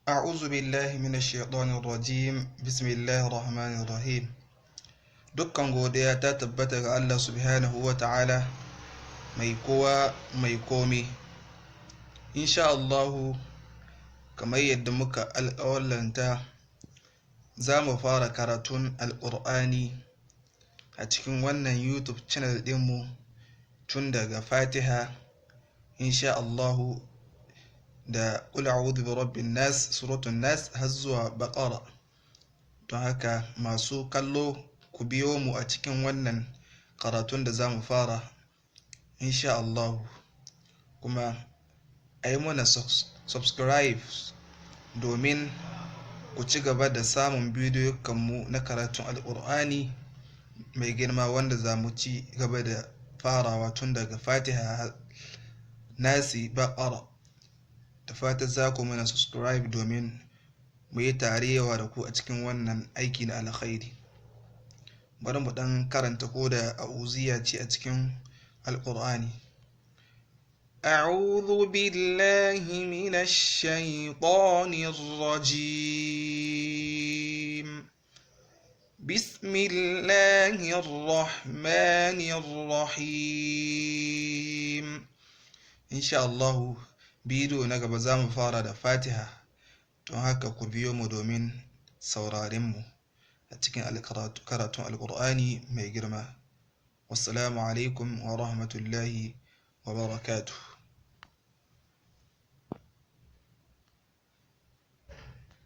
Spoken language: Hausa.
A'udhu billahi minash shaitanir rajim. Bismillahir rahmanir rahim. Dukkan godiya ta tabbata ga Allah subhanahu wa ta'ala mai kowa mai komi. Insha Allahu, kamar yadda muka alƙawallanta, za mu fara karatun Alƙur'ani a cikin wannan YouTube channel ɗinmu tun daga Fatiha, insha Allahu, da Qul a'udhu bi rabbin nas, suratun nas har zuwa Baqara. Don haka masu kallo ku biyo mu a cikin wannan karatun da za mu fara insha Allahu, kuma a yi mana subscribe domin ku ci gaba da samun bidiyoyinmu na karatun Alƙur'ani mai girma wanda za mu ci gaba da farawa tun daga Fatiha, Nasi, Baqara. Da fatan za ku mana subscribe domin mu yi tarewa da ku a cikin wannan aiki na alkhairi. Bari mu dan karanta ko da a'uziya ce a cikin Alƙur'ani. A'udhu billahi minash shaitanir rajim. Bismillahir rahmanir rahim. Insha Allah, bidiyo na gaba za mu fara da Fatiha, don haka ku biyo mu domin sauraren mu a cikin karatun Alƙur'ani mai girma. Wassalamu alaikum wa rahmatullahi wa barakatuh.